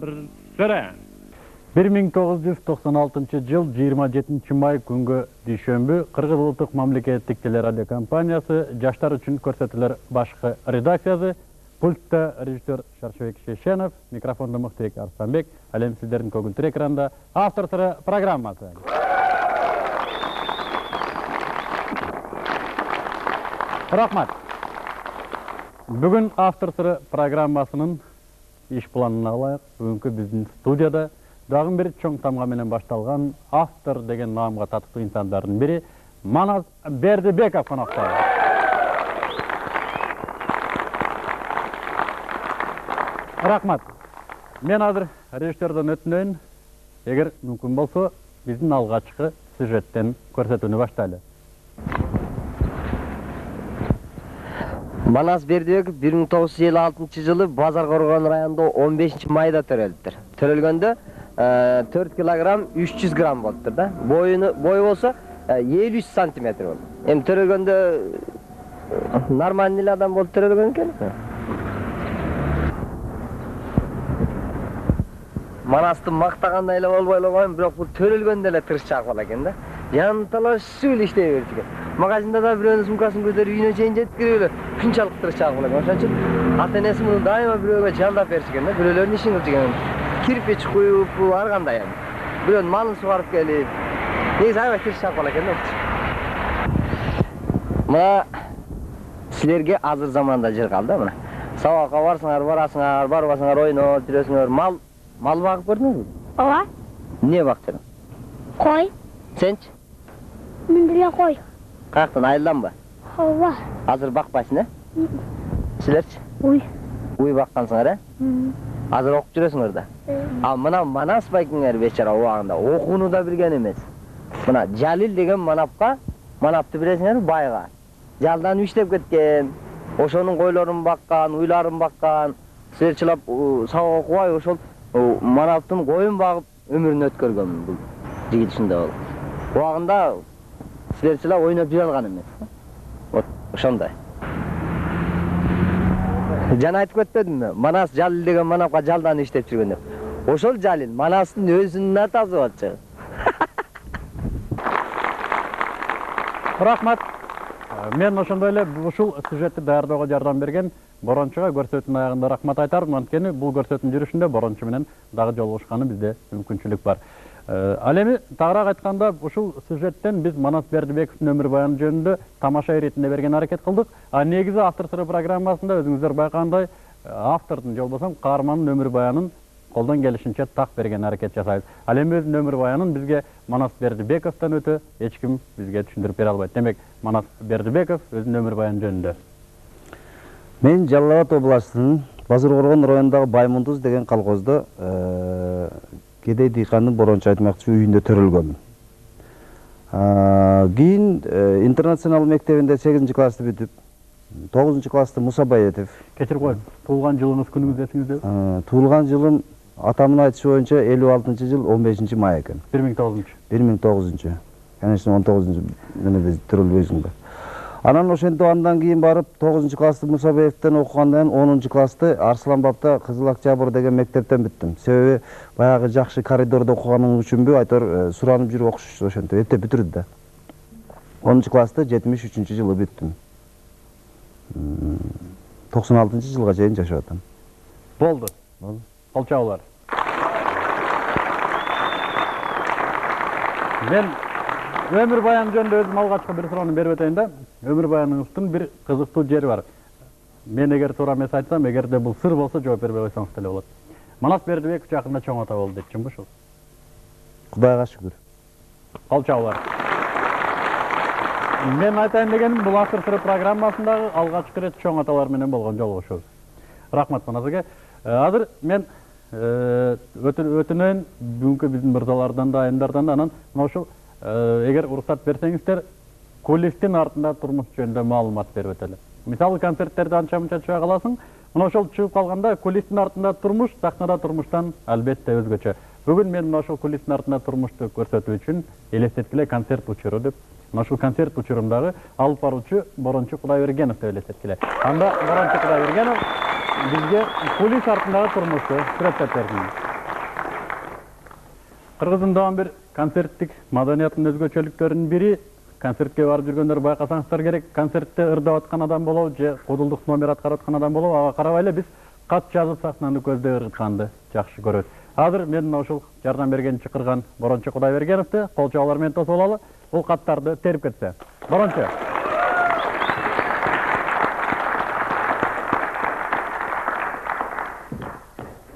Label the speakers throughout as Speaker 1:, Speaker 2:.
Speaker 1: Sıra. 1996 жыл 27 май күнгө дүйшөмбү Кыргыз Улуттук мамлекеттик телерадио компаниясы жаштар үчүн көрсөтүүлөр башкы редакциясы, пультта режиссер Шаршыбек Шешенов, микрофонда Мыктыбек Арстанбек, ал эми сиздердин көгүнтүр экранда автор сыры программасы. Рахмат. Бүгүн автор сыры программасынын иш планына алайык. Бүгүнкү биздин студияда дагы бир чоң тамга менен башталган автор деген наамга татыктуу инсандардын бири Манас Бердибеков конокто. Рахмат. Мен азыр режиссерден өтүнөйүн. Эгер мүмкүн болсо, биздин алгачкы сюжеттен көрсөтүүнү баштайлы.
Speaker 2: Манас Бердибеков 1956 жылы Базар Коргон районунда 15 майда төрөлүптүр. Төрөлгөндө 4 килограмм 300 грамм болуптур да. Бою болсо 53 сантиметр болду. Эми төрөлгөндө нормальный адам болуп төрөлгөн экен. Манасты мактагандай эле болбой эле койгон, бирок бул төрөлгөндө эле тырышчаак бала экен да. Жанталашып эле иштей берчү экен. Магазинда да бирөөнүн сумкасын көтөрүп үйүнө чейин жеткирип эле ушунчалык тырышчаак бала экен. Ошон үчүн ата-энеси муну дайыма бирөөгө жалдап берчү экен да. Бирөөлөрдүн ишин кылчу экен. Кирпич куюп, ар кандай эми. Бирөөнүн малын сугарып келип. Негизи аябай тырышчаак бала экен да. Мына силерге азыр заманда жыр калды мына. Сабакка барсаңар, барасыңар, барбасаңар ойноп жүрөсүңөр. Мал багып көрдүңүзбү?
Speaker 3: Ооба.
Speaker 2: Эмне багып жүрөң?
Speaker 3: Кой.
Speaker 2: Сенчи?
Speaker 3: Мен деле кой.
Speaker 2: Каяктан айылданбы?
Speaker 3: Ооба.
Speaker 2: Азыр бакпайсың, Силерчи?
Speaker 3: Уй.
Speaker 2: Уй баккансыңар, Азыр окуп жүрөсүңөр да. А мына Манас байкеңер бечара убагында окууну да билген эмес. Мына Жалил деген манапка, манапты билесиңерби, байга. Жалдан иштеп кеткен. Ошонун койлорун баккан, уйларын баккан. Силерчилап сабак окубай ошол манаптын коюн багып өмүрүн өткөргөн бул жигит ушундай болуп. Убагында силерчилап ойноп жүрө алган эмес. Вот ошондой. Жана айтып кетпедимби? Манас Жалил деген манапка жалдан иштеп жүргөн деп. Ошол Жалил Манастын өзүнүн атасы болчу.
Speaker 1: Рахмат. Мен ошондой эле ушул сюжетти даярдоого жардам берген Борончуга көрсөтүүнүн аягында рахмат айтармын. Анткени бул көрсөтүүнүн жүрүшүндө Борончу менен дагы жолугушканы бизде мүмкүнчүлүк бар. Ал эми тагыраак айтканда ушул сюжеттен биз Манас Бердибековдун өмүр баяны жөнүндө тамаша иретинде берген аракет кылдык. А негизи автор сыры программасында өзүңүздөр байкагандай автордун же болбосо каармандын өмүр баянын колдон келишинче так берген аракет жасайбыз. Ал эми өзүнүн өмүр баянын бизге Манас Бердибековдон өтө эч ким бизге түшүндүрүп бере албайт. Демек, Манас Бердибеков өзүнүн өмүр баяны жөнүндө.
Speaker 4: Мен Жалал Абад областынын Базар Коргон районундагы Баймундуз деген колхоздо кедей дыйкандын Борончу айтмакчы үйүндө төрөлгөнмүн. Кийин интернационал мектебинде 8 классты бүтүп, 9 классты Муса Байетов.
Speaker 1: Кечирип коюңуз, туулган жылыңыз күнүңүз эсиңизде? Туулган жылым атамдын айтышы боюнча 56 жыл 15 май экен. 1900.
Speaker 4: 1900. Конечно, 19 менен биз төрөлбөйсүң да. Анан ошентип андан кийин барып 9 классты Муса Баевден окугандан 10 классты Арсланбапта Кызыл Октябрь деген мектептен бүттүм. Себеби баягы жакшы коридордо окуганым үчүнбү, айтор суранып жүрүп окушчу ошентип эптеп бүтүрдү да. 10 классты 73-жылы бүттүм. 96-жылга чейин жашап атам.
Speaker 1: Болду. Кол чабуулар. Мен өмүр баяны жөнүндө өзүм алгачкы бир суроону берип өтөйүн да. Өмүр баяныңыздын бир кызыктуу жери бар. Мен эгер туура эмес айтсам, эгерде бул сыр болсо жооп бербей койсоңуз деле болот. Манас Бердибеков жакында чоң ата болду дейт, чынбы ушул?
Speaker 4: Кудайга шүгүр.
Speaker 1: Кол чабуулар. Мен айтайын дегеним, бул автор сыры программасындагы алгачкы ирет чоң аталар менен болгон жолугушуу. Рахмат Манас эге. Азыр мен өтүнөйүн бүгүнкү биздин мырзалардан да, айымдардан да, анан ошол эгер уруксат берсеңиздер, кулистин артында турмуш жөнүндө маалымат берип өтөлү. Мисалы концерттерде анча-мынча чыга каласың, мына ошол чыгып калганда кулистин артында турмуш, сахнада турмуштан албетте өзгөчө. Бүгүн мен мына ошол кулистин артында турмушту көрсөтүү үчүн элестеткиле концерт учуру деп, мына ушул концерт учурундагы алып баруучу Борончу Кудайбергенов деп элестеткиле. Анда Борончу Кудайбергенов бизге кулис артындагы турмушту сүрөттөп берди. Кыргыздын дагы бир концерттик маданияттын өзгөчөлүктөрүнүн бири концертке барып жүргөндөр байкасаңыздар керек, концертте ырдап аткан адам болобу же кудулдук номер аткарып аткан адам болобу, ага карабай эле биз кат жазып сахнаны көздөй ыргытканды жакшы көрөбүз. Азыр мен мына ушул жардам берген чакырган Борончо Кудайбергеновду кол чабуулар менен тосуп алалы. Бул каттарды терип кетсе. Борончо.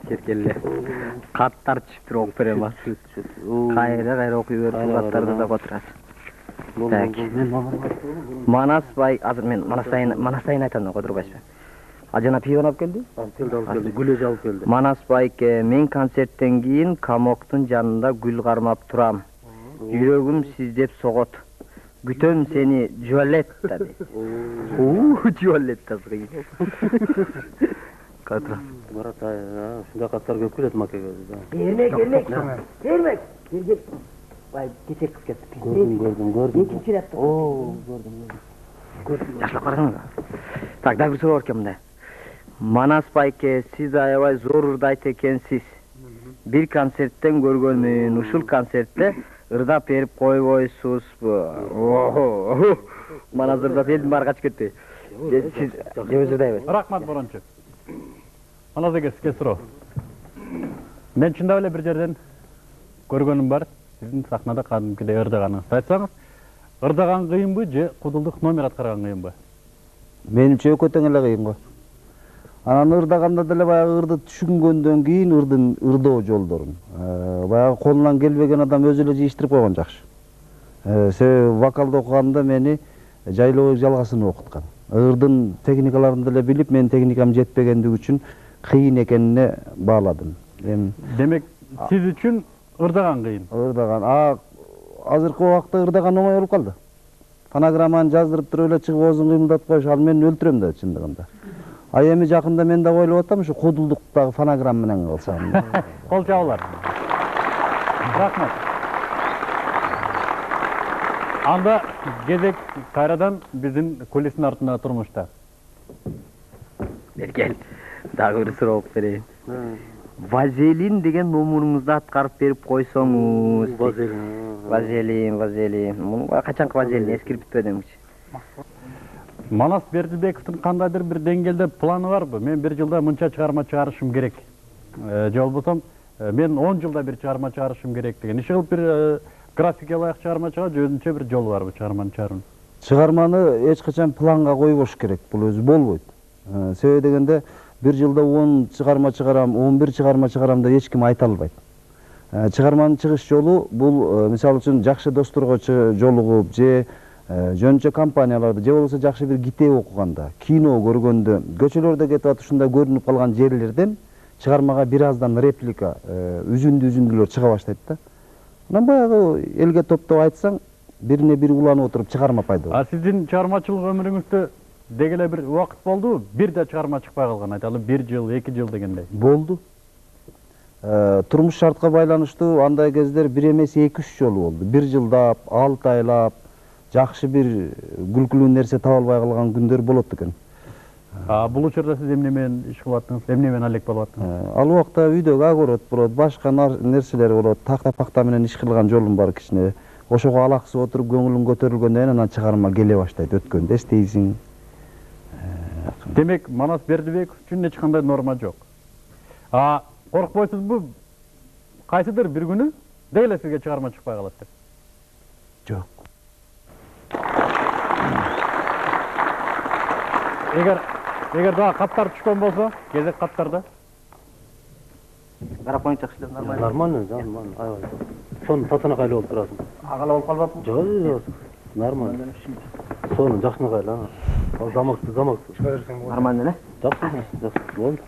Speaker 2: Кеткеле. Каттар чиптир окуп берем азыр. Кайра окуй берип каттарды да отурасыз. Так. Манасбай, азыр мен Манасбайын айтам, отурбайсызбы? Жана пиво алып келди?
Speaker 5: Алып келди. Гүлөж алып келди.
Speaker 2: Манасбайке, мен концерттен кийин камоктун жанында гүл кармап турам. Жүрөгүм сиздеп согот. Күтөм сени Жуалетта дейт. Жуалетта сыгы. Катра.
Speaker 5: Барат, ушундай каттар көп келет макеге.
Speaker 2: Эрмек. Келгек. Бай, кечек кыз кетти.
Speaker 5: Көрдүм.
Speaker 2: Экинчи рет. Көрдүм. Жашлап караңыз. Так, дагы бир суроо бар экен мындай. Манасбайке, сиз аябай зор ырдайт экенсиз. Бир концерттен көргөнмүн. Ушул концертте ырдап берип койбойсузбу? Манас ырдап элдин баары качып кетти. Сиз өзү ырдайбыз.
Speaker 1: Рахмат Борончо. Манас эге сизге суроо. Мен чындап эле бир жерден көргөнүм бар. Сиздин сахнада кадимкидей ырдаганыңызды айтсаңыз, ырдаган кыйынбы же кудулдук номер аткарган кыйынбы?
Speaker 4: Менимче экөө тең эле кыйын го. Анан ырдаганда деле баягы ырды түшүнгөндөн кийин ырдоо жолдорун баягы колунан келбеген адам өзү эле жыйыштырып койгон жакшы. Себеби вокалды окуганда мени жайлоо жалгасыны окуткан. Ырдын техникаларын деле билип, менин техникам жетпегендиги үчүн кыйын экенине бааладым.
Speaker 1: Демек, сиз үчүн ырдаган кыйын.
Speaker 4: Ырдаган. Азыркы убакта ырдаган оңой болуп калды. Фонограмманы жаздырып туруп эле чыгып оозун кыймылдатып коюш, ал мени өлтүрөм да чындыгында. Эми жакында мен да ойлоп атам, ушу кудулдуктагы фонограмма менен кылсам.
Speaker 1: Кол чабуулар. Рахмат. Анда кезек кайрадан биздин кулистин артында турмушта.
Speaker 2: Бергел. Дагы бир суроо берейин. Вазелин деген номуруңузду аткарып берип койсоңуз. Вазелин. Муну качанкы Вазелин эскирип бүтпөдүңүзчү?
Speaker 1: Манас Бердибековдун кандайдыр бир деңгээлде планы барбы? Мен бир жылда мынча чыгарма чыгарышым керек. Же болбосо мен 10 жылда бир чыгарма чыгарышым керек деген. Иши кылып бир графикке ылайык чыгарма чыгат, өзүнчө бир жолу барбы чыгарманы чыгаруу?
Speaker 4: Чыгарманы эч качан планга койбош керек. Бул өзү болбойт. Себеби дегенде бир жылда 10 чыгарма чыгарам, 11 чыгарма чыгарам деп эч ким айта албайт. Чыгарманын чыгыш жолу бул мисалы үчүн жакшы досторго жолугуп же жөнчө компанияларды же болбосо жакшы бир китеп окуганда, кино көргөндө, көчөлөрдө кетип атып ушундай көрүнүп калган жерлерден чыгармага бир аздан реплика, үзүндүү-үзүндүүлөр чыга баштайт да. Анан баягы элге топтоп айтсаң, бирине бири уланып отуруп чыгарма пайда болот.
Speaker 1: Сиздин чыгармачылык өмүрүңүздө деги эле бир убакыт болдубу? Бир да чыгарма чыкпай калган, айталы 1 жыл, 2 жыл дегендей.
Speaker 4: Болду. Турмуш шартка байланыштуу андай кездер бир эмес 2-3 жолу болду. 1 жылдап, 6 айлап жакшы бир күлкүлүү нерсе таба албай калган күндөр болот экен.
Speaker 1: Бул учурда сиз эмне менен иш кылып аттыңыз? Эмне менен алек болуп аттыңыз?
Speaker 4: Ал убакта үйдөгү огород болот, башка нерселер болот, такта-пакта менен иш кылган жолум бар кичине. Ошого алаксып отуруп көңүлүң көтөрүлгөндөн кийин анан чыгарма келе баштайт, өткөндө эстейсиң.
Speaker 1: Демек, Манас Бердибеков үчүн эч кандай норма жок. Коркпойсузбу? Кайсыдыр бир күнү деги эле сизге чыгарма чыкпай калат деп?
Speaker 4: Жок.
Speaker 1: Эгер дагы каттар түшкөн болсо, кезек каттарда
Speaker 2: Карап коюңуз жакшы эле,
Speaker 5: Нормально. Аябай. Сонун татынакай эле болуп турасың.
Speaker 2: Агала болуп калбапмы?
Speaker 5: Жок. Нормально. Сонун жакшынакай эле. Ал замок.
Speaker 2: Нормально эле.
Speaker 5: Жакшы. Болду.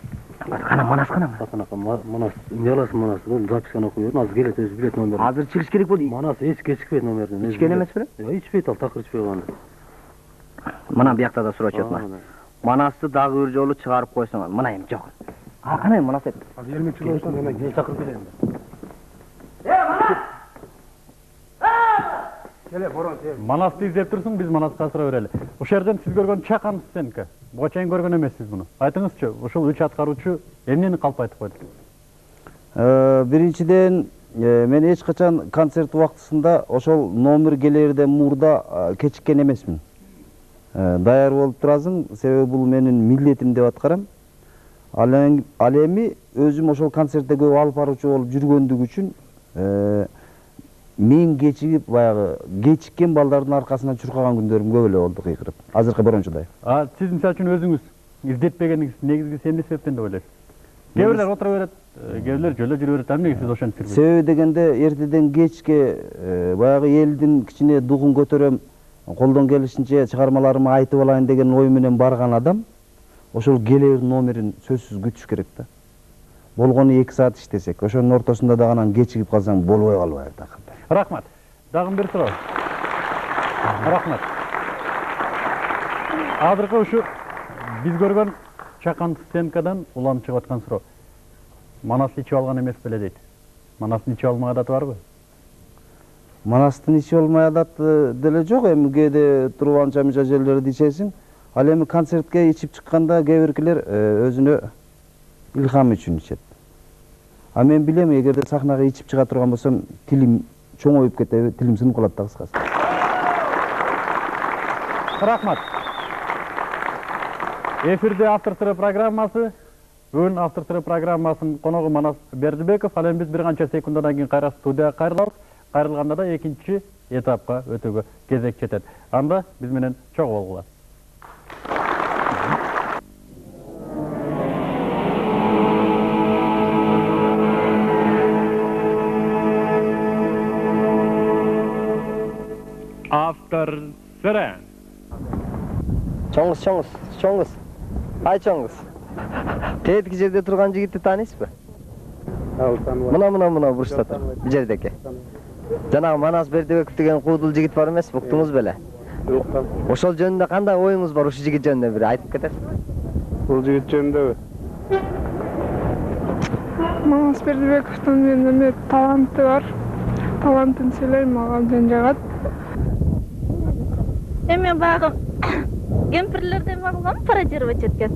Speaker 2: Кана Манас канамы?
Speaker 5: Татынакай Манас, эмне кыласың Манас? Бул записканы окуп бердим. Азыр келет, өзү билет номерин.
Speaker 2: Азыр чыгыш керек болду.
Speaker 5: Манас эч кечикпейт номерин.
Speaker 2: Ичкен эмес беле?
Speaker 5: Ичпейт, ал такыр ичпей калган.
Speaker 2: Мына биякта да суроо чыгат. Манасты дагы бир жолу чыгарып койсоңор. Мына эми жок. Кана Манас деп.
Speaker 5: Азыр 20 жыл болсо мен кийин чакырып келем.
Speaker 1: Манасты издеп турсуң, биз Манаска суроо берели. Ушул жерден сиз көргөн чакан сценка. Буга чейин көргөн эмессиз муну. Айтыңызчы, ушул 3 аткаруучу эмнени калп айтып койду?
Speaker 4: Биринчиден мен эч качан концерт убактысында ошол номер келерден мурда кечиккен эмесмин. Даяр болуп турасың, себеби бул менин милдетим деп аткарам. Ал эми өзүм ошол концертте көп алып баруучу болуп жүргөндүгү үчүн мен кечигип баягы кечиккен балдардын аркасынан чуркаган күндөрүм көп эле болду кыйкырып. Азыркы борончудай.
Speaker 1: Сиз мисалы үчүн өзүңүз издетпегениңиз негизгиси эмне себептен деп ойлойсуз? Кээ бирлер отура берет, кээ бирлер жөлө жүрө берет. Эмнеге сиз ошентип жүрбөйсүз?
Speaker 4: Себеби дегенде эртеден кечке баягы элдин кичине дугун көтөрөм, колдон келишинче чыгармаларымы айтып алайын деген ой менен барган адам ошол келер номерин сөзсүз күтүш керек да. Болгону 2 саат иштесек, ошонун ортосунда дагы анан кечигип калсаң болбой калбайбы такыр.
Speaker 1: Рахмат. Дагы бир суроо. Рахмат. Азыркы ушу биз көргөн чакан сценкадан улам чыгып аткан суроо. Манас ичип алган эмес беле дейт. Манастын ичип алмай адаты барбы?
Speaker 4: Манастын ичип алмай адаты деле жок, эми кээде туруп анча мынча жерлерде ичесиң. Ал эми концертке ичип чыкканда кээ биркилер өзүнө илхам үчүн ичет. А мен билем, эгерде сахнага ичип чыга турган болсом, тилим чоңоюп кетеби, тилим сынып калат да кыскасы.
Speaker 1: Рахмат. Эфирде автор сыры программасы. Бүгүн автор сыры программасынын коногу Манас Бердибеков. Ал эми биз бир канча секундадан кийин кайра студияга кайрылабыз. Кайрылганда да экинчи этапка өтүүгө кезек жетет. Анда биз менен чогуу болгула. Автор сыры.
Speaker 2: Чоңгуз. Ай чоңгуз. Тетики жерде турган жигитти тааныйсызбы? Мына бурчта тур. Бул жердеки. Жанагы Манас Бердибеков деген куудул жигит бар эмес, уктуңуз беле? Ошол жөнүндө кандай оюңуз бар, ушул жигит жөнүндө бир айтып кетесиз?
Speaker 6: Бул жигит жөнүндөбү? Манас Бердибековдун менде таланты бар. Талантын сүйлөйм, мага жөн жагат.
Speaker 7: Эми баягы кемпирлерден багылган пародировать эткен.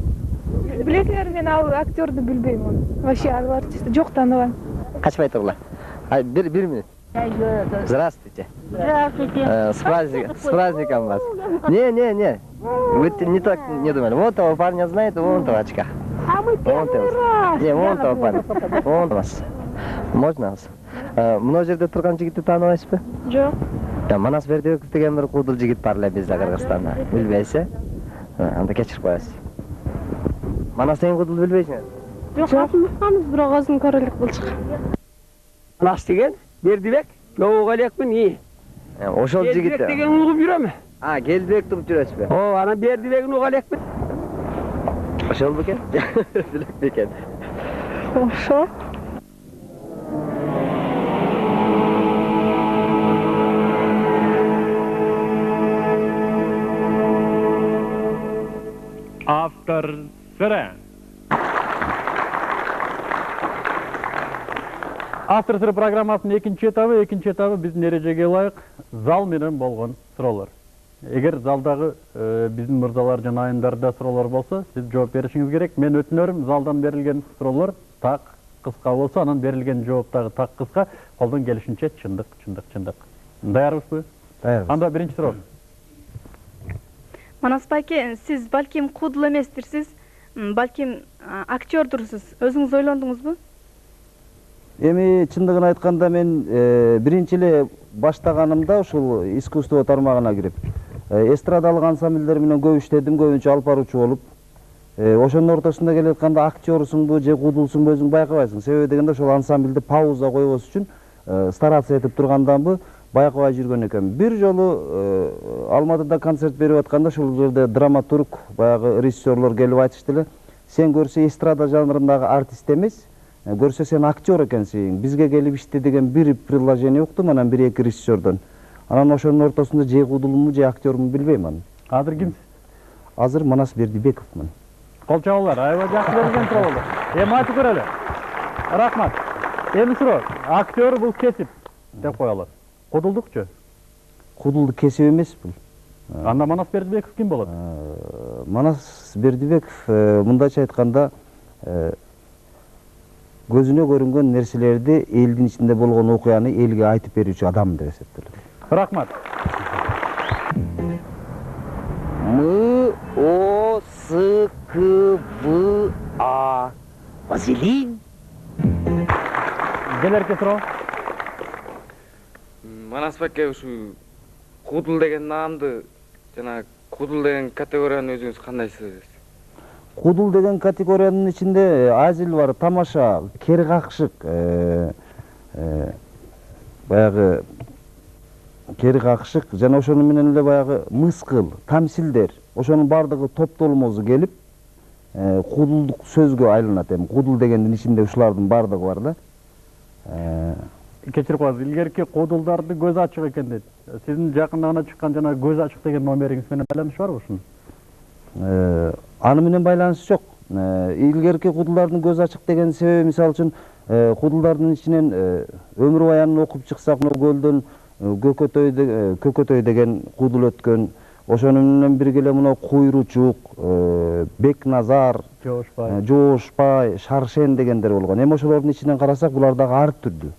Speaker 6: Билесиңер, мен ал актерду билбейм аны. Вообще алар жок тааныбайм.
Speaker 2: Качпай тургула. Бир минут. Здравствуйте.
Speaker 7: Здравствуйте.
Speaker 2: С праздником вас. Не. Вы не так не думали. Вот того парня знаете, вон того очка. Вон того. Не, вон того парня. Вон вас. Можно вас? Мына жерде турган жигитти тааныбайсызбы?
Speaker 6: Жок.
Speaker 2: Манас Бердибеков деген бир куудул жигит бар эле бизде Кыргызстанда. Билбейсиз? Анда кечирип коесуз. Манас деген куудул билбейсиңер?
Speaker 6: Жок, аны бирок азын көрө элек болчук.
Speaker 8: Манас деген Бердибек, жогуга элекмин ии.
Speaker 2: Ошол жигит
Speaker 8: деген угуп жүрөм.
Speaker 2: Келдибекти угуп жүрөсүзбү?
Speaker 8: Ана Бердибегин уга элекмин.
Speaker 2: Ошол бекен? Билек бекен.
Speaker 6: Ошо.
Speaker 1: Автор сыры. Автор сыры программасынын экинчи этабы биздин эрежеге ылайык зал менен болгон суроолор. Эгер залдагы биздин мырзалар жана айымдарда суроолор болсо, сиз жооп беришиңиз керек. Мен өтүнөрүм, залдан берилген суроолор так кыска болсо, анан берилген жооп дагы так кыска, колдон келишинче чындык. Даярбызбы?
Speaker 4: Даярбыз.
Speaker 1: Анда биринчи суроо.
Speaker 7: Манас байке, сиз балким куудул эместирсиз, балким актердурсуз. Өзүңүз ойлондуңузбу?
Speaker 4: Эми чындыгын айтканда мен биринчи эле баштаганымда ушул искусство тармагына кирип, эстрадалык ансамбльдер менен көп иштедим, көбүнчө алып баруучу болуп. Ошонун ортосунда келе атканда актерсуңбу же куудулсуңбу өзүң байкабайсың. Себеби дегенде ошол ансамбльди пауза койбос үчүн стараться этип турганданбы байкабай жүргөн экенмин. Бир жолу Алматыда концерт берип атканда ошол жерде драматург, баягы режиссерлор келип айтышты эле: "Сен көрсө эстрада жанрындагы артист эмес, көрсө сен актер экенсиң. Бизге келип иште" деген бир предложение уктум, анан бир эки режиссердон. Анан ошонун ортосунда же куудулму, же актермун билбейм аны.
Speaker 1: Азыр кимсиз?
Speaker 4: Азыр Манас Бердибековмун.
Speaker 1: Кол чабуулар, аябай жакшы берилген суроо болду. Эми айтып көрөлү. Рахмат. Эми суроо, актер бул кесип деп коелу. Куудулдукчу?
Speaker 4: Куудулдук кесип эмес бул.
Speaker 1: Анда Манас Бердибеков ким болот?
Speaker 4: Манас Бердибеков мындайча айтканда көзүнө көрүнгөн нерселерди, элдин ичинде болгон окуяны элге айтып берүүчү адам деп эсептелет.
Speaker 1: Рахмат.
Speaker 2: Москва. Вазелин.
Speaker 1: Келерки суроо.
Speaker 9: Манас байке ушу кудул деген наамды жана кудул деген категорияны өзүңүз кандай сезесиз?
Speaker 4: Кудул деген категориянын ичинде азил бар, тамаша, кери какшык, баягы кери какшык жана ошону менен эле баягы мыскыл, тамсилдер, ошонун баардыгы топтолмосу келип кудулдук сөзгө айланат. Эми кудул дегендин ичинде ушулардын баардыгы бар да.
Speaker 1: Кечирип коесуз, илгерки кудулдарды көз ачык экен дейт. Сиздин жакында гана чыккан жана көз ачык деген номериңиз менен байланышы барбы ушунун?
Speaker 4: Аны менен байланышы жок. Илгерки кудулдардын көз ачык деген себеби, мисалы үчүн, кудулдардын ичинен өмүр баянын окуп чыксак, көлдөн Көкөтөй деген кудул өткөн. Ошону менен бирге эле мына Куйручук, Бекназар, Жоошбай, Шаршен дегендер болгон. Эми ошолордун ичинен карасак, булар дагы ар түрдүү.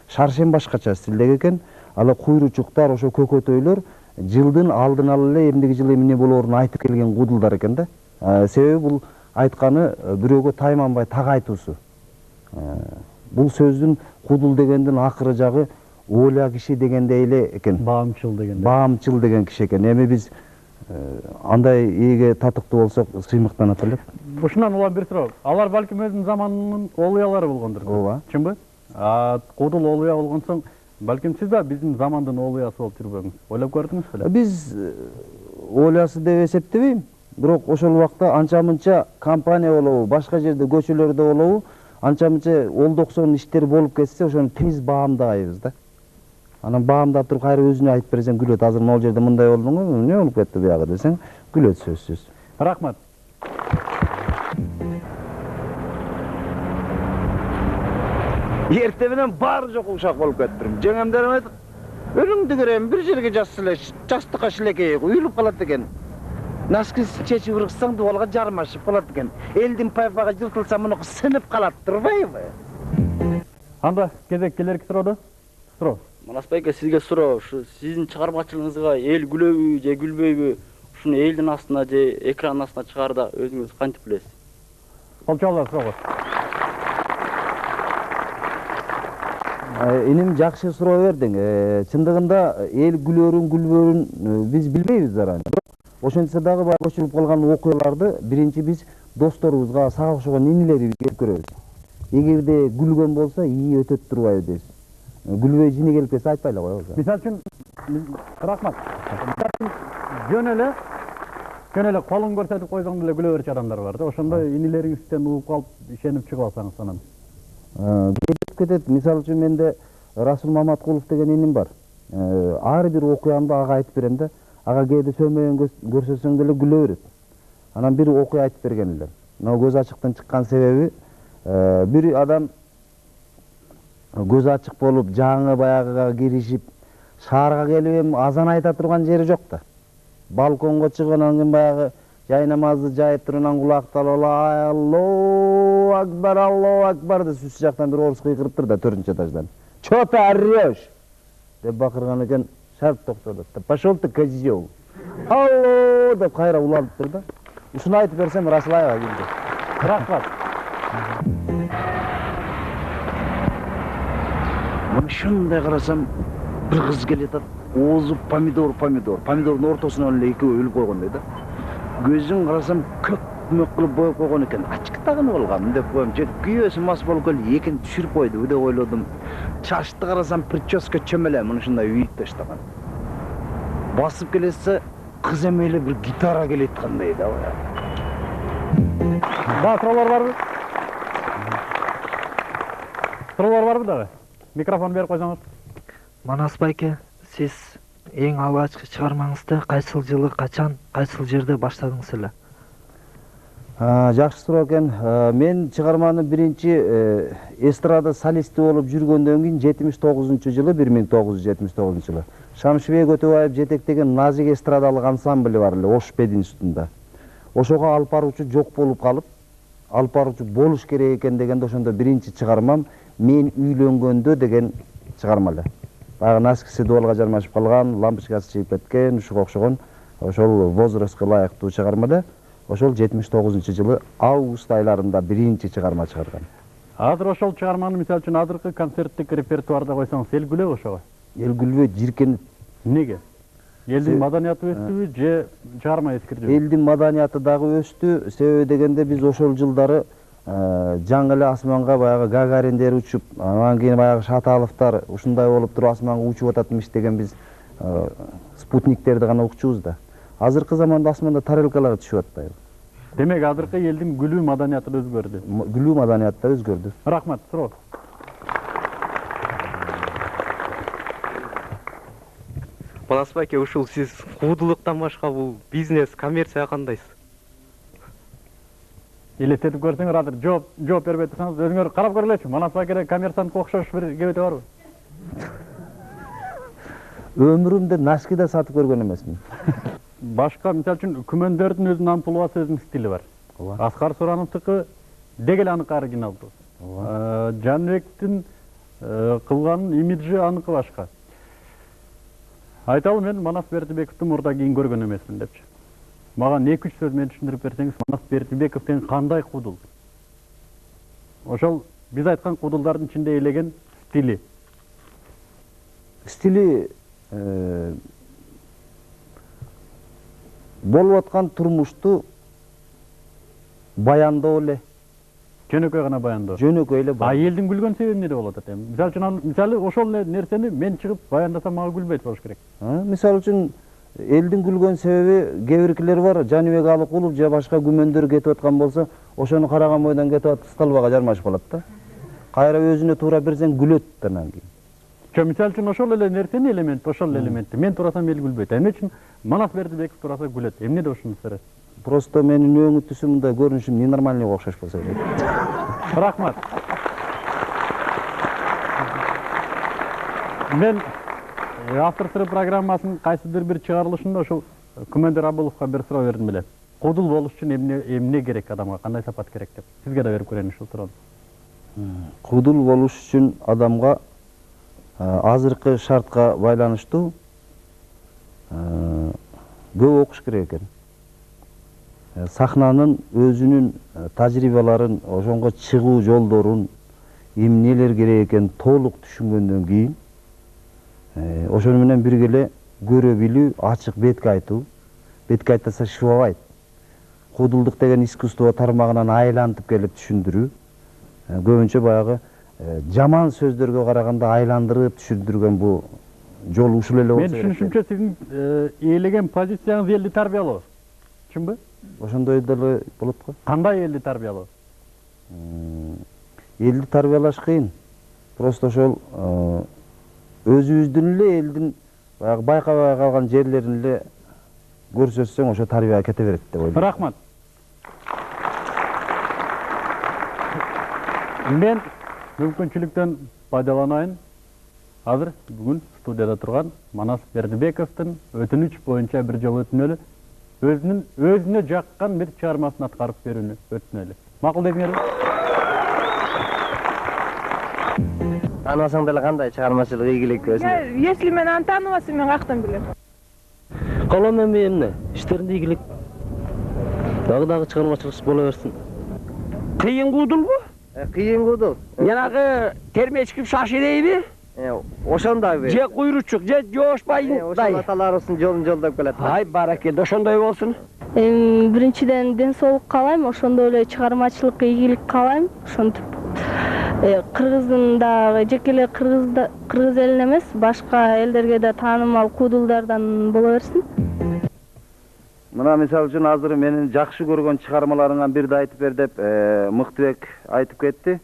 Speaker 4: Шаршен башкача стилдеги экен, ал Куйручуктар, ошо Көкөтөйлөр жылдын алдын ала эле эмнеге жылы эмне болоорун айтып келген кудулдар экен да. Себеби бул айтканы бирөөгө тайманбай так айтуусу. Бул сөздүн кудул дегендин акыры жагы Оля киши дегендей эле экен.
Speaker 1: Баамчыл деген.
Speaker 4: Баамчыл деген киши экен. Эми биз андай ээге татыктуу болсок сыймыктанат элек.
Speaker 1: Ушундан улам бир суроо. Алар балким өзүнүн заманынын олуялары болгондур.
Speaker 4: Ооба.
Speaker 1: Чынбы? Кудул олуя болгон соң, балким сиз да биздин замандын олуясы болуп жүрбөңүз. Ойлоп көрдүңүз беле?
Speaker 4: Биз олуясы деп эсептебейм. Бирок ошол убакта анча-мынча компания болобу, башка жерде көчөлөрдө болобу, анча-мынча олдоксон иштер болуп кетсе, ошону тез баамдайбыз да. Анан баамдап туруп кайра өзүнө айтып берсең күлөт. Азыр могул жерде мындай болду го, эмне болуп кетти буягы десең, күлөт сөзсүз.
Speaker 1: Рахмат.
Speaker 10: Эрте менен баары жок ушак болуп кетиптирмин. Жеңемдерим айтып, өлүңдү көрөм, бир жерге жатса эле жастыкка шилекей уюлуп калат экен. Наскisi чечип ыргытсаң дубалга жармашып калат экен. Элдин пайпага жылтылса муну сынып калат, турбайбы?
Speaker 1: Анда кезек келерки суроо. Суроо.
Speaker 11: Манас байке, сизге суроо, ушу сиздин чыгармачылыгыңызга эл күлөбү же күлбөйбү? Ушуну элдин астына же экрандын астына чыгаарда өзүңүз кантип билесиз?
Speaker 1: Болчолор суроо.
Speaker 4: Иним жакшы суроо бердиң. Чындыгында эл күлөрүн, күлбөрүн биз билбейбиз заранее. Ошентсе дагы баягы көчүрүп калган окуяларды биринчи биз досторубузга, сага окшогон инилерибизге көрөбүз. Эгерде күлгөн болсо, ии өтөт турбайбы дейбиз. Гүлбөй жини келип кетсе айтпай эле коебуз.
Speaker 1: Мисалы үчүн, рахмат. Жөн эле колун көрсөтүп койсоң деле күлө берчү адамдар бар да. Ошондой инилериңизден угуп калып, ишенип чыгып алсаңыз анан.
Speaker 4: Кетет. Мисалы үчүн менде Расул Маматкулов деген иним бар. Ар бир окуямды ага айтып берем да, ага кээде сөөмөйөн көрсөтсөң деле күлө берет. Анан бир окуя айтып берген эле. Мына көз ачыктын чыккан себеби, бир адам көз ачык болуп, жаңы баягыга киришип, шаарга келип эми азан айта турган жери жок да. Балконго чыгып, анан кийин баягы жай намазды жайып туруп, анан кулакты алып, Аллаху акбар деп сүз жактан бир орус кыйкырыптыр да 4-чү этаждан. Чё ты орёшь? деп бакырган экен, шарп токтоду. Пошел ты, козел. Алло деп кайра улантыптыр да. Ушуну айтып берсем Расылаева келди.
Speaker 1: Рахмат.
Speaker 10: Ушундай карасам, бир кыз келет, оозу помидор. Помидордун ортосунан эле экөө өлүп койгондой да. Көзүн карасам, көк мөк кылып боеп койгон экен. Ачыктаганы болгам деп коем. Же күйөөсү мас болуп келип, экин түшүрүп койду деп ойлодум. Чачты карасам, прическа чөмөлө, мына ушундай үйүп таштаган. Басып келсе, кыз эми эле бир гитара келеткандай да.
Speaker 1: Да, суроолор барбы? Суроолор барбы дагы? Микрофон берип койсоңуз.
Speaker 12: Манас байке, сиз эң алгачкы чыгармаңызды кайсыл жылы, качан, кайсыл жерде баштадыңыз эле?
Speaker 4: Жакшы суроо экен. Мен чыгарманы биринчи эстрада солисти болуп жүргөндөн кийин 79-жылы, 1979-жылы Шамшыбек Өтөбаев жетектеген Назик эстрадалык ансамбль бар эле Ош Пединститутунда. Ошого алып баруучу жок болуп калып, алып баруучу болуш керек экен дегенде ошондо биринчи чыгармам мен үйлөнгөндө деген чыгарма эле. Баягы носкиси дуалга жармашып калган, лампочкасы чыгып кеткен, ушуга окшогон ошол возрастка ылайыктуу чыгарма эле. Ошол 79-жылы август айларында биринчи чыгарма чыгарган.
Speaker 1: Азыр ошол чыгарманы мисалы үчүн азыркы концерттик репертуарда койсоңуз эл күлөбү ошого?
Speaker 4: Эл күлбөйт, жиркенип.
Speaker 1: Эмнеге? Элдин маданияты өстүбү же чыгарма эскирдиби?
Speaker 4: Элдин маданияты дагы өстү. Себеби дегенде биз ошол жылдары жаңы эле асманга баягы Гагариндер учуп, анан кийин баягы Шаталовдор ушундай болуп туруп асманга учуп ататмыш деген биз спутниктерди гана укчубуз да. Азыркы заманда асманда тарелкалар түшүп атпайбы?
Speaker 1: Демек азыркы элдин күлүү маданияты өзгөрдү.
Speaker 4: Күлүү маданияты да өзгөрдү.
Speaker 1: Рахмат, суроо.
Speaker 13: Манас байке, ушул сиз куудулуктан башка бул бизнес, коммерцияга кандайсыз?
Speaker 1: Элестетип көрсөңөр, азыр жооп бербей турсаңыз өзүңөр карап көргүлөчү. Манас байке коммерсантка окшош бир кебети барбы?
Speaker 4: Өмүрүмдө носки да сатып көргөн эмесмин.
Speaker 1: Башка мисалы үчүн күмөндөрдүн өзүнүн амплуасы, өзүнүн стили бар. Аскар Сурановдуку дегеле аныкы оригиналдуу. Жаныбектин кылган имиджи аныкы башка. Айталы, мен Манас Бердибековду мурда кийин көргөн эмесмин депчи. Мага 2-3 сөз менен түшүндүрүп берсеңиз, Манас Бердибеков деген кандай кудул? Ошол биз айткан кудулдардын ичинде элеген стили.
Speaker 4: Стили болуп аткан турмушту баяндоо эле.
Speaker 1: Жөнөкөй гана баяндоо.
Speaker 4: Жөнөкөй эле.
Speaker 1: А элдин күлгөн себеби эмнеде болот экен? Мисалы үчүн, мисалы ошол нерсени мен чыгып баяндасам мага күлбөйт болуш керек.
Speaker 4: Мисалы үчүн элдин күлгөн себеби кээ биркилер бар, Жаныбек Алыкулов же башка күмөндөр кетип аткан болсо, ошону караган бойдон кетип атып столбага жармашып калат да. Кайра өзүнө туура берсең күлөт анан кийин.
Speaker 1: Мисалы үчүн ошол эле нерсени элемент, ошол элементти мен турасам эл күлбөйт. Эмне үчүн Манас Бердибеков тураса күлөт? Эмнеде ушуну сурайт?
Speaker 4: Просто менин өңү түсүм мындай көрүнүшүм ненормальныйга окшош болсо керек.
Speaker 1: Рахмат. Мен автор сыры программасынын кайсыдыр бир чыгарылышында ошол Күмөндөр Абыловго бир суроо бердим эле. Кудул болуш үчүн эмне керек адамга, кандай сапат керек деп. Сизге да берип көрөйүн ушул суроону.
Speaker 4: Кудул болуш үчүн адамга азыркы шартка байланыштуу көп окуш керек экен. Сахнанын өзүнүн тажрыйбаларын, ошонго чыгуу жолдорун, эмнелер керек экенин толук түшүнгөндөн кийин ошону менен бирге эле көрө билүү, ачык бетке айтуу. Бетке айтпаса шыбабайт. Кудулдук деген искусство тармагынан айлантып келип түшүндүрүү. Көбүнчө баягы жаман сөздөргө караганда айландырып түшүндүргөн бул жол ушул эле болсо керек.
Speaker 1: Мен түшүнүшүмчө сиздин ээлеген позицияңыз элди тарбиялоо. Чынбы?
Speaker 4: Ошондой деле болот го.
Speaker 1: Кандай элди тарбиялоо?
Speaker 4: Элди тарбиялаш кыйын. Просто ошол өзүбүздүн эле элдин баягы байкабай калган жерлерин эле көрсөтсөң ошо тарбия кете берет деп ойлойм.
Speaker 1: Рахмат. Мен мүмкүнчүлүктөн пайдаланайын. Азыр бүгүн студияда турган Манас Бердибековдун өтүнүч боюнча бир жолу өтүнөлү. Өзүнө жаккан бир чыгармасын аткарып берүүнү өтүнөлү. Макул деңиңерби?
Speaker 2: Тааныбасаң деле кандай чыгармачылык ийгилик өзүнө?
Speaker 6: Если мен аны тааныбасам, мен каяктан билем?
Speaker 5: Колон эми эмне? Иштеринде ийгилик. Дагы чыгармачылык боло берсин.
Speaker 8: Кыйын куудулбу?
Speaker 2: Кыйын куудул.
Speaker 8: Жанагы термечкип шашы дейби?
Speaker 2: Ошондойбу?
Speaker 8: Же куйручук, же жоошпайын.
Speaker 2: Ошол аталарыбыздын жолун жолдоп келет.
Speaker 8: Ай, баракелде, ошондой болсун.
Speaker 7: Биринчиден ден соолук каалайм, ошондой эле чыгармачылыкка ийгилик каалайм. Ошентип Кыргыздын да жеке эле кыргыз элине эмес, башка элдерге да таанымал куудулдардан боло берсин.
Speaker 4: Мына мисалы үчүн азыр менин жакшы көргөн чыгармаларыңан бирди айтып бер деп Мыктыбек айтып кетти.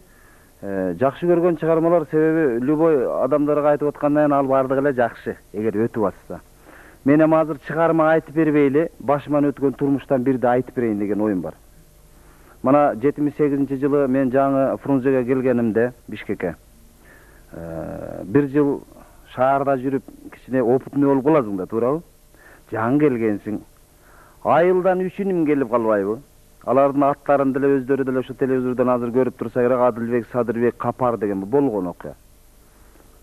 Speaker 4: Жакшы көргөн чыгармалар себеби любой адамдарга айтып аткандан ал бардыгы эле жакшы, эгер өтүп атса. Мен эми азыр чыгарма айтып бербейли, башыман өткөн турмуштан бирди айтып берейин деген оюм бар. Мына 78-жылы мен жаңы Фрунзеге келгенимде, Бишкекке. Бир жыл шаарда жүрүп, кичине опытный болуп каласың да, туурабы? Жаңы келгенсиң. Айылдан 3 үнүм келип калбайбы? Алардын аттарын деле өздөрү деле ошо телевизордон азыр көрүп турса керек, Адылбек, Садырбек, Капар деген болгон окуя.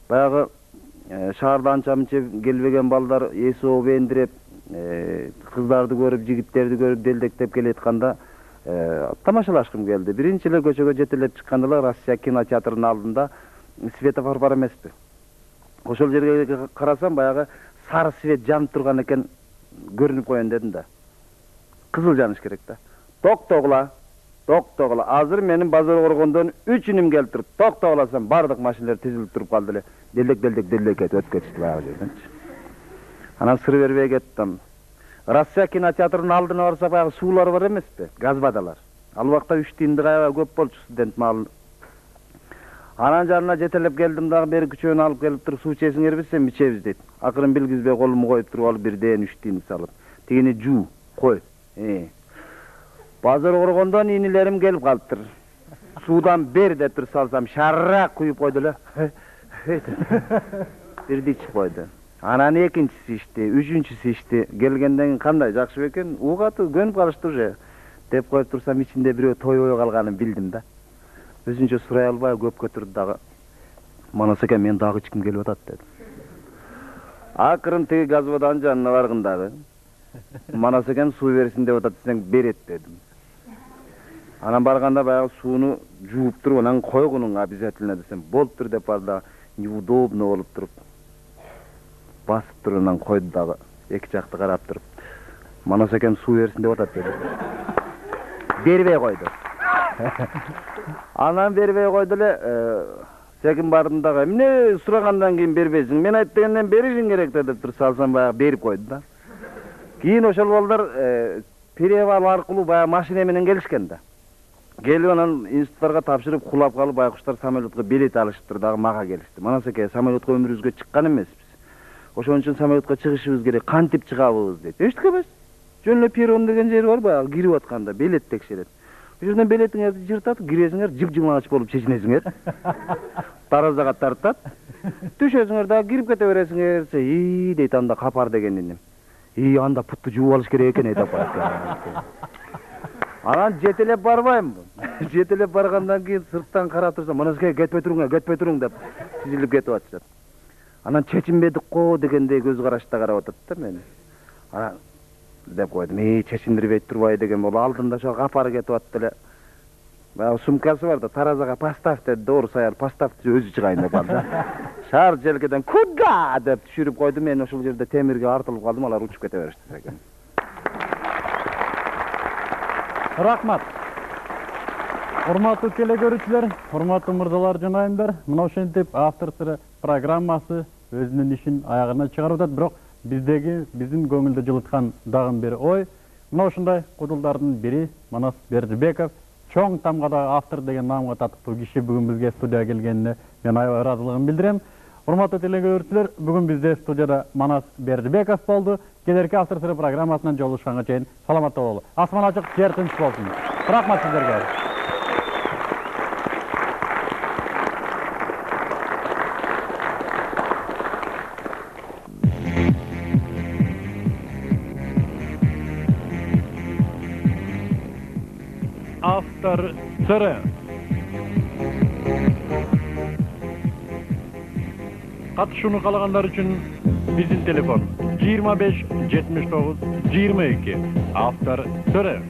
Speaker 4: Баягы шаарда анча мынча келбеген балдар эси ооп эндирип, кыздарды көрүп, жигиттерди көрүп делдектеп келетканда тамашалашкым келди. Биринчи эле көчөгө жетелеп чыкканда эле Россия кинотеатрынын алдында светофор бар эмеспи. Ошол жерге карасам баягы сары свет жанып турган экен, көрүнүп коеюн дедим да. Кызыл жаныш керек да. Токтогула. Азыр менин базар коргондон 3 үнүм келип туруп, токтогласам бардык машиналар тизилип туруп калды эле. Делдек өтүп кетишти баягы жерденчи. Анан сыр бербей кеттим. Россия кинотеатрынын алдына барсак баягы суулар бар эмеспи? Газ водалар. Ал убакта 3 тиындык аябай көп болчу студент маал. Анан жанына жетелеп келдим дагы, бери күчөөнү алып келип туруп, суу ичесиңерби десем, ичебиз дейт. Акырын билгизбей колумду коюп туруп алып бирден 3 тиын салып. Тигини жуу, кой. Базар коргондон инилерим келип калыптыр. Суудан бер деп туруп салсам, шаррак куюп койду эле. Бирди ичип койду. Анан экинчиси ичти, үчүнчүсү ичти. Келгенден кийин кандай жакшы бекен, угаты көнүп калышты уже. Деп коюп турсам, ичинде бирөө тойбой калганын билдим да. Өзүнчө сурай албай көпкө турду дагы. Манас экен, мен дагы ичким келип атат деди. Акырын тиги газ воданын жанына баргын дагы. Манас экен, суу берсин деп атат десең, берет дедим. Анан барганда баягы сууну жууп туруп, анан койгунуң обязательно десем, болуптур деп барды. Неудобно болуп туруп. Басып туруп анан койду дагы. Эки жакты карап туруп. Манас экен, суу берсин деп атат деди. Бербей койду. Анан бербей койду эле, секин бардым дагы. Эмне сурагандан кийин бербейсиң? Мен айт дегенден беришиң керек деп туруп салсам, баягы берип койду да. Кийин ошол балдар перевал аркылуу баягы машина менен келишкен да. Келип анан институттарга тапшырып, кулап калып, байкуштар самолетко билет алышыптыр дагы, мага келишти. Манас эке, самолетко өмүрүбүзгө чыккан эмеспиз. Ошон үчүн самолетко чыгышыбыз керек, кантип чыгабыз дейт. Эчтеке эмес. Жөн эле перрон деген жери бар, баягы кирип атканда билет текшерет. Бул жерден билетиңерди жыртат, киресиңер, жып-жымач болуп чечинесиңер. Таразага тартат. Түшөсүңер дагы кирип кете бересиңер. Дейт анда Капар деген инем. Анда путту жууп алыш керек экен, айтып атат. Анан жетелеп барбайм. Жетелеп баргандан кийин сырттан карап турсам, манас кетпей туруң деп тизилип кетип атышат. Анан чечинбедик го дегендей көз карашта карап атат да мени. Анан деп койдум, чечиндирбей турбай деген болуп, алдында ошо Капар кетип атты эле. Баягы сумкасы бар да, таразага поставь деди, доор саяр, поставьты өзү чыгайын деп алды. Шаар желкеден куда деп түшүрүп койду, мен ошол жерде темирге артылып калдым, алар учуп кете беришти экен.
Speaker 1: Рахмат. Урматтуу телекөрүүчүлөр, урматтуу мырзалар жана айымдар, мына ошентип автор сыры программасы өзүнүн ишин аягына чыгарып атат, бирок биздин көңүлдү жылыткан дагы бир ой, мына ушундай кудулдардын бири Манас Бердибеков, чоң тамгадагы автор деген наамга татыктуу киши бүгүн бизге студияга келгенине мен аябай ыраазылыгын билдирем. Урматтуу телекөрүүчүлөр, бүгүн бизде студияда Манас Бердибеков болду. Келерки автор сыры программасынан жолугушканга чейин саламатта бололу. Асман ачык, жер тынч болсун. Рахмат сиздерге. Автор сыры. Катышууну каалагандар үчүн биздин телефон 25 79 22. Автор сыры.